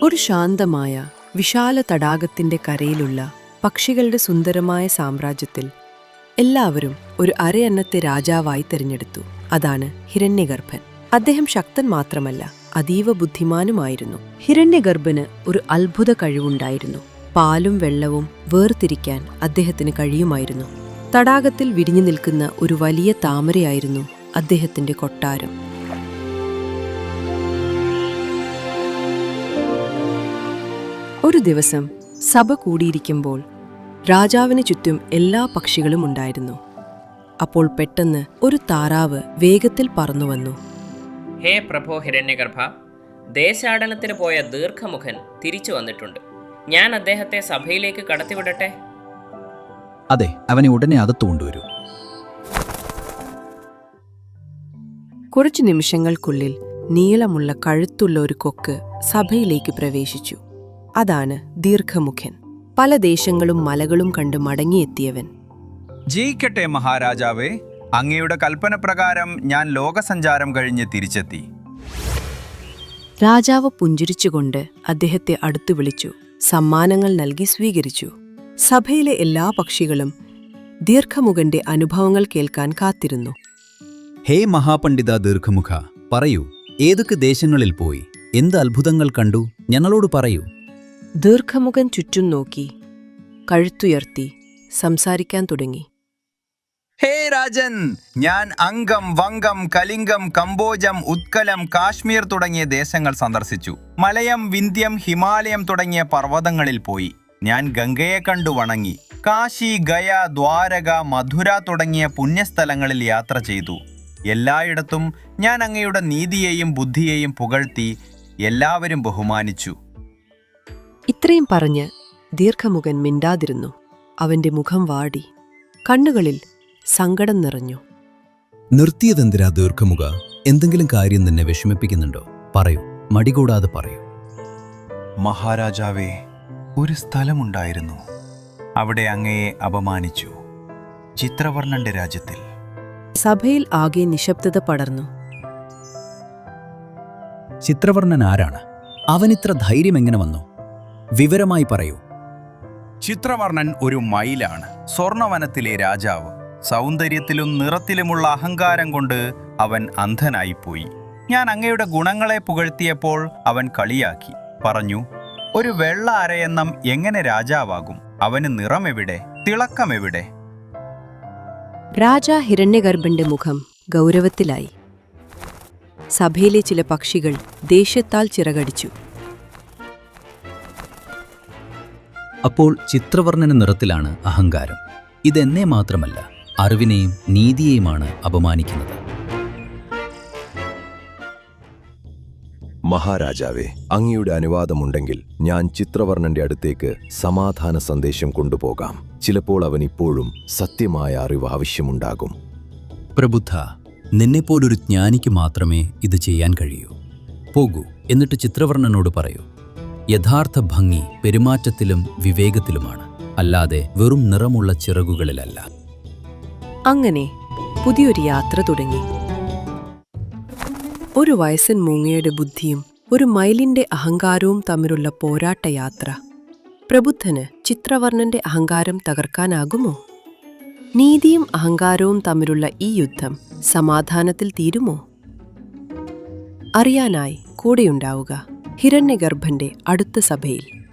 ഒരു ശാന്തമായ വിശാല തടാകത്തിന്റെ കരയിലുള്ള പക്ഷികളുടെ സുന്ദരമായ സാമ്രാജ്യത്തിൽ എല്ലാവരും ഒരു അരയന്നത്തെ രാജാവായി തിരഞ്ഞെടുത്തു. അതാണ് ഹിരണ്യഗർഭൻ. അദ്ദേഹം ശക്തൻ മാത്രമല്ല, അതീവ ബുദ്ധിമാനുമായിരുന്നു. ഹിരണ്യഗർഭന് ഒരു അത്ഭുത കഴിവുണ്ടായിരുന്നു. പാലും വെള്ളവും വേർതിരിക്കാൻ അദ്ദേഹത്തിന് കഴിയുമായിരുന്നു. തടാകത്തിൽ വിരിഞ്ഞു നിൽക്കുന്ന ഒരു വലിയ താമരയായിരുന്നു അദ്ദേഹത്തിന്റെ കൊട്ടാരം. ഒരു ദിവസം സഭ കൂടിയിരിക്കുമ്പോൾ രാജാവിന് ചുറ്റും എല്ലാ പക്ഷികളും ഉണ്ടായിരുന്നു. അപ്പോൾ പെട്ടെന്ന് ഒരു താറാവ് വേഗത്തിൽ പറന്നുവന്നു. ഹേ പ്രഭോ ഹിരണ്യഗർഭ, ദേശാടനത്തിന് പോയ ദീർഘമുഖൻ തിരിച്ചു വന്നിട്ടുണ്ട്. ഞാൻ അദ്ദേഹത്തെ സഭയിലേക്ക് കടത്തിവിടട്ടെ? അതെ, അവനെ ഉടനെ അകത്തു കൊണ്ടുവരൂ. കുറച്ചു നിമിഷങ്ങൾക്കുള്ളിൽ നീളമുള്ള കഴുത്തുള്ള ഒരു കൊക്ക് സഭയിലേക്ക് പ്രവേശിച്ചു. അതാണ് ദീർഘമുഖൻ. പല ദേശങ്ങളും മലകളും കണ്ട് മടങ്ങിയെത്തിയവൻ. ജയിക്കട്ടെ മഹാരാജാവേ, അങ്ങയുടെ കൽപ്പനപ്രകാരം ഞാൻ ലോകസഞ്ചാരം കഴിഞ്ഞ് തിരിച്ചെത്തി. രാജാവ് പുഞ്ചിരിച്ചുകൊണ്ട് അദ്ദേഹത്തെ അടുത്തു വിളിച്ചു. സമ്മാനങ്ങൾ നൽകി സ്വീകരിച്ചു. സഭയിലെ എല്ലാ പക്ഷികളും ദീർഘമുഖന്റെ അനുഭവങ്ങൾ കേൾക്കാൻ കാത്തിരുന്നു. ഹേ മഹാപണ്ഡിത ദീർഘമുഖ, പറയൂ, ഏതൊക്കെ ദേശങ്ങളിൽ പോയി, എന്ത് അത്ഭുതങ്ങൾ കണ്ടു, ഞങ്ങളോട് പറയൂ. ദീർഘമുഖൻ ചുറ്റും നോക്കി കഴുത്തുയർത്തി സംസാരിക്കാൻ തുടങ്ങി. ഹേ രാജൻ, ഞാൻ അംഗം, വംഗം, കലിംഗം, കംബോജം, ഉത്കലം, കാശ്മീർ തുടങ്ങിയ ദേശങ്ങൾ സന്ദർശിച്ചു. മലയം, വിന്ധ്യം, ഹിമാലയം തുടങ്ങിയ പർവ്വതങ്ങളിൽ പോയി. ഞാൻ ഗംഗയെ കണ്ടു വണങ്ങി. കാശി, ഗയ, ദ്വാരക, മധുര തുടങ്ങിയ പുണ്യസ്ഥലങ്ങളിൽ യാത്ര ചെയ്തു. എല്ലായിടത്തും ഞാൻ അങ്ങയുടെ നീതിയെയും ബുദ്ധിയെയും പുകഴ്ത്തി. എല്ലാവരും ബഹുമാനിച്ചു. ഇത്രയും പറഞ്ഞ് ദീർഘമുഖൻ മിണ്ടാതിരുന്നു. അവന്റെ മുഖം വാടി, കണ്ണുകളിൽ സങ്കടം നിറഞ്ഞു. നിർത്തിയതെന്തിനാ ദീർഘമുഖ? എന്തെങ്കിലും കാര്യം നിന്നെ വിഷമിപ്പിക്കുന്നുണ്ടോ? പറയൂ, മടികൂടാതെ പറയൂ. മഹാരാജാവേ, ഒരു സ്ഥലമുണ്ടായിരുന്നു. അവിടെ അങ്ങയെ അപമാനിച്ചു. ചിത്രവർണ്ണന്റെ രാജ്യത്തിൽ. സഭയിൽ ആകെ നിശബ്ദത പടർന്നു. ചിത്രവർണ്ണൻ ആരാണ്? അവനിത്ര ധൈര്യം എങ്ങനെ വന്നു? വിവരമായി പറയൂ. ചിത്രവർണ്ണൻ ഒരു മയിലാണ്. സ്വർണവനത്തിലെ രാജാവ്. സൗന്ദര്യത്തിലും നിറത്തിലുമുള്ള അഹങ്കാരം കൊണ്ട് അവൻ അന്ധനായിപ്പോയി. ഞാൻ അങ്ങയുടെ ഗുണങ്ങളെ പുകഴ്ത്തിയപ്പോൾ അവൻ കളിയാക്കി. പറഞ്ഞു, ഒരു വെള്ള അരയന്നം എങ്ങനെ രാജാവാകും? അവന് നിറമെവിടെ, തിളക്കമെവിടെ? രാജാ ഹിരണ്യഗർഭന്റെ മുഖം ഗൗരവത്തിലായി. സഭയിലെ ചില പക്ഷികൾ ദേഷ്യത്താൽ ചിറകടിച്ചു. അപ്പോൾ ചിത്രവർണ്ണന നിറത്തിലാണ് അഹങ്കാരം. ഇതെന്നെ മാത്രമല്ല, അറിവിനെയും നീതിയെയുമാണ് അപമാനിക്കുന്നത്. മഹാരാജാവേ, അങ്ങയുടെ അനുവാദമുണ്ടെങ്കിൽ ഞാൻ ചിത്രവർണ്ണന്റെ അടുത്തേക്ക് സമാധാന സന്ദേശം കൊണ്ടുപോകാം. ചിലപ്പോൾ അവൻ ഇപ്പോഴും സത്യമായ അറിവ് ആവശ്യമുണ്ടാകും. പ്രബുദ്ധ, നിന്നെപ്പോലൊരു ജ്ഞാനിക്ക് മാത്രമേ ഇത് ചെയ്യാൻ കഴിയൂ. പോകൂ, എന്നിട്ട് ചിത്രവർണ്ണനോട് പറയൂ. യഥാർത്ഥ ഭംഗി പെരുമാറ്റത്തിലും വിവേകത്തിലുമാണ്, അല്ലാതെ വെറും നിറമുള്ള ചിറകുകളിലല്ല. അങ്ങനെ പുതിയൊരു യാത്ര തുടങ്ങി. ഒരു വയസ്സൻ മൂങ്ങയുടെ ബുദ്ധിയും ഒരു മയിലിന്റെ അഹങ്കാരവും തമ്മിലുള്ള പോരാട്ട യാത്ര. പ്രബുദ്ധന് ചിത്രവർണ്ണന്റെ അഹങ്കാരം തകർക്കാനാകുമോ? നീതിയും അഹങ്കാരവും തമ്മിലുള്ള ഈ യുദ്ധം സമാധാനത്തിൽ തീരുമോ? അറിയാനായി കൂടെയുണ്ടാവുക ഹിരണ്യഗർഭന്റെ അടുത്ത സഭയിൽ.